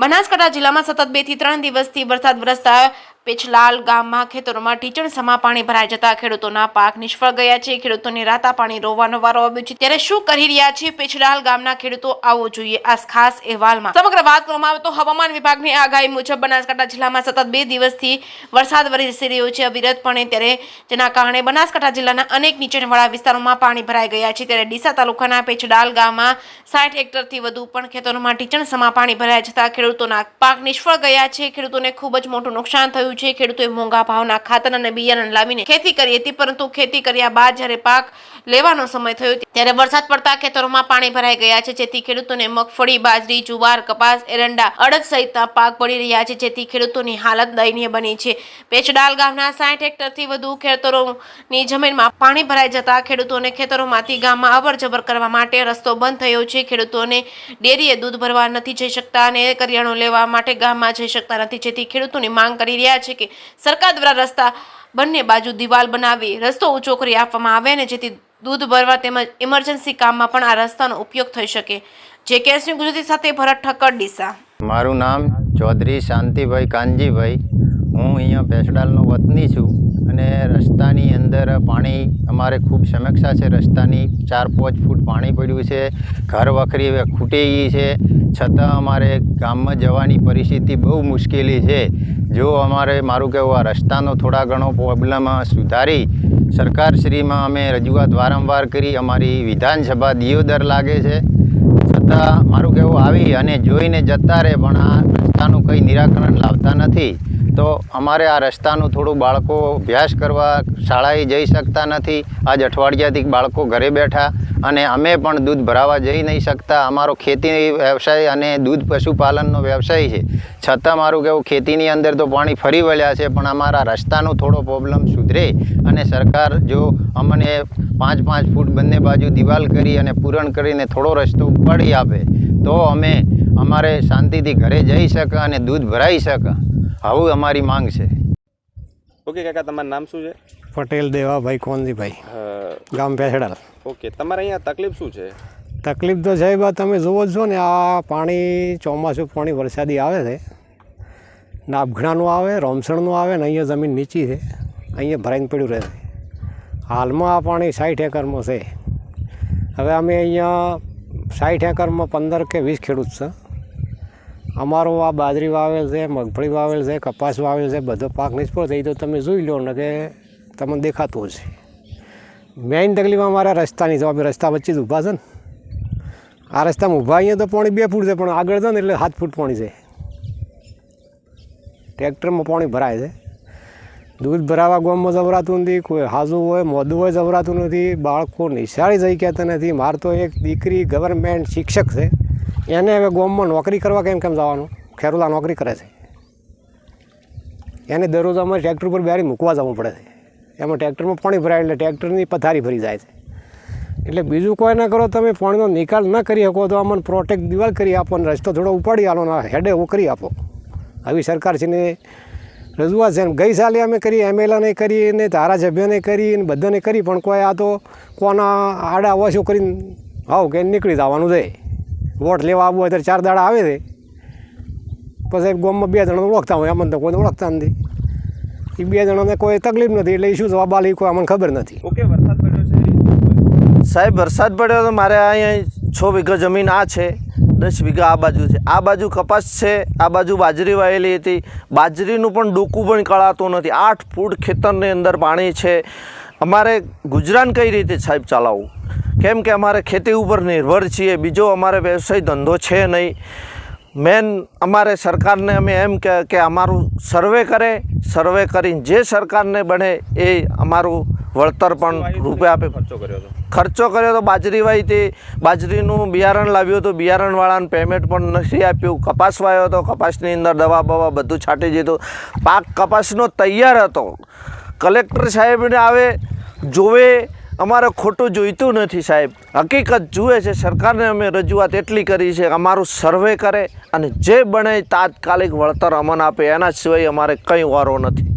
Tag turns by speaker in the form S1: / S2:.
S1: બનાસકાંઠા જિલ્લામાં સતત 2 થી 3 દિવસથી વરસાદ વરસતા પેછલાલ ગામમાં ખેતરોમાં ઢીચણસમાં પાણી ભરાઈ જતા ખેડૂતોના પાક નિષ્ફળ ગયા છે। ખેડૂતોને રાતા પાણી રોવાનો વારો આવ્યો છે। ત્યારે શું કરી રહ્યા છે પેછલાલ ગામના ખેડૂતો, આવો જોઈએ આ ખાસ અહેવાલમાં। સમગ્ર વાત કરવામાં આવે તો હવામાન વિભાગની આગાહી મુજબ બનાસકાંઠા જિલ્લામાં સતત 2 દિવસથી વરસાદ વરસી રહ્યો છે અવિરતપણે, ત્યારે જેના કારણે બનાસકાંઠા જિલ્લાના અનેક નીચાણવાળા વિસ્તારોમાં પાણી ભરાઈ ગયા છે। ત્યારે ડીસા તાલુકાના પેછલાલ ગામમાં 60 હેક્ટરથી વધુ પણ ખેતરોમાં ઢીચણસમાં પાણી ભરાઈ જતા ખેડૂતોના પાક નિષ્ફળ ગયા છે। ખેડૂતોને ખૂબ જ મોટું નુકસાન થયું છે। ખેડૂતોએ મોંઘા ભાવના ખાતર અને બિયારણ લાવીને ખેતી કરી હતી, પરંતુ ખેતી કર્યા બાદ જ્યારે પાક લેવાનો સમય થયો ત્યારે વરસાદ પડતા ખેતરોમાં પાણી ભરાઈ ગયા છે, જેથી ખેડૂતોને મગફળી, બાજરી, જુવાર, કપાસ, એરંડા, અડદ સહિતના પાક પડી રહ્યા છે, જેથી ખેડૂતોની હાલત દયનીય બની છે। પેછડાલ ગામના 60 હેક્ટરથી વધુ ખેતરોની જમીનમાં પાણી ભરાઈ જતા ખેડૂતોને ખેતરોમાંથી ગામમાં અવરજવર કરવા માટે રસ્તો બંધ થયો છે। ખેડૂતોને ડેરીએ દૂધ ભરવા નથી જઈ શકતા અને કરિયાણું લેવા માટે ગામમાં જઈ શકતા નથી, જેથી ખેડૂતોની માંગ કરી રહ્યા છે કે સરકાર દ્વારા રસ્તા બંને બાજુ દિવાલ બનાવી રસ્તો ઊંચો કરી આપવામાં આવે અને જેથી દૂધ ભરવા તેમજ ઇમરજન્સી કામમાં પણ આ રસ્તાનો ઉપયોગ થઈ શકે। જે કેસની ગુજરાતી સાથે ભરત ઠક્કર, ડીસા।
S2: મારું નામ ચૌધરી શાંતિભાઈ કાનજીભાઈ, હું અહીંયા પેછડાલનો વતની છું અને રસ્તાની અંદર પાણી અમારે ખૂબ સમસ્યા છે। રસ્તાની 4-5 ફૂટ પાણી પડ્યું છે, ઘર વખરી ખૂટી ગઈ છે, છતાં અમારે ગામમાં જવાની પરિસ્થિતિ બહુ મુશ્કેલી છે। જો અમારે મારું કહેવું આ રસ્તાનો થોડા ઘણો પ્રોબ્લેમ સુધારી સરકારશ્રીમાં અમે રજૂઆત વારંવાર કરી, અમારી વિધાનસભા દિયોદર લાગે છે, છતાં મારું કહેવું આવી અને જોઈને જતા રહે પણ આ રસ્તાનું કંઈ નિરાકરણ લાવતા નથી। તો અમારે આ રસ્તાનું થોડું બાળકો અભ્યાસ કરવા શાળાએ જઈ શકતા નથી। આજ અઠવાડિયાથી બાળકો ઘરે બેઠા અને અમે પણ દૂધ ભરાવા જઈ નહીં શકતા। અમારો ખેતી વ્યવસાય અને દૂધ પશુપાલનનો વ્યવસાય છે, છતાં મારું કહેવું ખેતીની અંદર તો પાણી ફરી વળ્યા છે, પણ અમારા રસ્તાનો થોડો પ્રોબ્લેમ સુધરે અને સરકાર જો અમને 5-5 ફૂટ બંને બાજુ દિવાલ કરી અને પૂરણ કરીને થોડો રસ્તો ઉપાડી આપે તો અમે અમારે શાંતિથી ઘરે જઈ શકે અને દૂધ ભરાઈ શકે, આવું અમારી માંગ છે।
S3: ઓકે કાકા, તમારું નામ શું છે?
S4: પટેલ દેવાભાઈ કોનજીભાઈ, ગામ પેછડાલ।
S3: ઓકે, તમારે અહીંયા તકલીફ શું છે?
S4: તકલીફ તો સાહેબ તમે જુઓ છો ને, આ પાણી ચોમાસું પાણી વરસાદી આવે છે, નાભઘણાનું આવે, રોમસણનું આવે ને અહીંયા જમીન નીચી છે, અહીંયા ભરાઈને પડ્યું રહે છે। હાલમાં આ પાણી 60 એકરમાં છે। હવે અમે અહીંયા 60 એકરમાં 15 કે 20 ખેડૂત છે। અમારો આ બાજરી વાવેલ છે, મગફળી વાવેલ છે, કપાસ વાવેલ છે, બધો પાક નિષ્ફળ થઈ તો તમે જોઈ લો ને કે તમને દેખાતું હશે। મેઇન તકલીફ અમારા રસ્તાની છે, અમે રસ્તા વચ્ચે જ ઊભા છે ને, આ રસ્તામાં ઊભા અહીંયા તો પાણી 2 ફૂટ છે, પણ આગળ છે ને એટલે 7 ફૂટ પાણી છે। ટ્રેક્ટરમાં પાણી ભરાય છે, દૂધ ભરાવા ગામમાં જવરાતું નથી, કોઈ હાજુ હોય મોદું હોય જવરાતું નથી, બાળકો નિશાળી જઈ કહેતા નથી। મારે તો એક દીકરી ગવર્મેન્ટ શિક્ષક છે, એને હવે ગામમાં નોકરી કરવા કેમ જવાનું, ખેરોલા નોકરી કરે છે, એને દરરોજ અમારે ટ્રેક્ટર પર બેરી મૂકવા જવું પડે છે। એમાં ટ્રેક્ટરમાં પાણી ભરાય એટલે ટ્રેક્ટરની પથારી ભરી જાય છે। એટલે બીજું કોઈ ના કરો, તમે પાણીનો નિકાલ ન કરી શકો તો અમને પ્રોટેક્ટ દિવાલ કરી આપો અને રસ્તો થોડો ઉપાડી આલો ને હેડે એવું કરી આપો, આવી સરકારશ્રીને રજૂઆત છે। ગઈ સાલે અમે કરી, એમએલએને કરી ને ધારાસભ્યને કરી ને બધાને કરી, પણ કોઈ આ તો કોના આડા ઓછું કરીને આવું કે નીકળી જવાનું છે। વોટ લેવા આવવું હોય ત્યારે 4 દાડા આવે છે, પછી ગામમાં 2 જણા ઓળખતા હોય, અમને તો કોઈને ઓળખતા નથી, એ 2 જણાને કોઈ તકલીફ નથી, એટલે શું જવાબ આલે કોઈ અમને ખબર નથી।
S3: ઓકે, વરસાદ પડ્યો છે
S5: સાહેબ? વરસાદ પડ્યો તો મારે અહીંયા 6 વીઘા જમીન આ છે, 10 વીઘા આ બાજુ છે, આ બાજુ કપાસ છે, આ બાજુ બાજરી વાવેલી હતી, બાજરીનું પણ ડૂકું પણ કળાતું નથી, 8 ફૂટ ખેતરની અંદર પાણી છે। અમારે ગુજરાન કઈ રીતે સાહેબ ચલાવવું, કેમ કે અમારે ખેતી ઉપર નિર્ભર છીએ, બીજો અમારે વ્યવસાય ધંધો છે નહીં। મેન અમારે સરકારને અમે એમ કે અમારું સર્વે કરે, સર્વે કરીને જે સરકારને બને એ અમારું વળતર પણ રૂપે આપે। ખર્ચો કર્યો તો બાજરી વાવી હતી, બાજરીનું બિયારણ લાવ્યું હતું, બિયારણવાળાને પેમેન્ટ પણ નથી આપ્યું। કપાસ વાવ્યો હતો, કપાસની અંદર દવા બવા બધું છાંટી દીધું, પાક કપાસનો તૈયાર હતો। કલેક્ટર સાહેબને આવે જોવે, અમારે ખોટું જોઈતું નથી સાહેબ, હકીકત જુએ છે। સરકારને અમે રજૂઆત એટલી કરી છે, અમારું સર્વે કરે અને જે બને તાત્કાલિક વળતર અમને આપે, એના સિવાય અમારે કંઈ વારો નથી।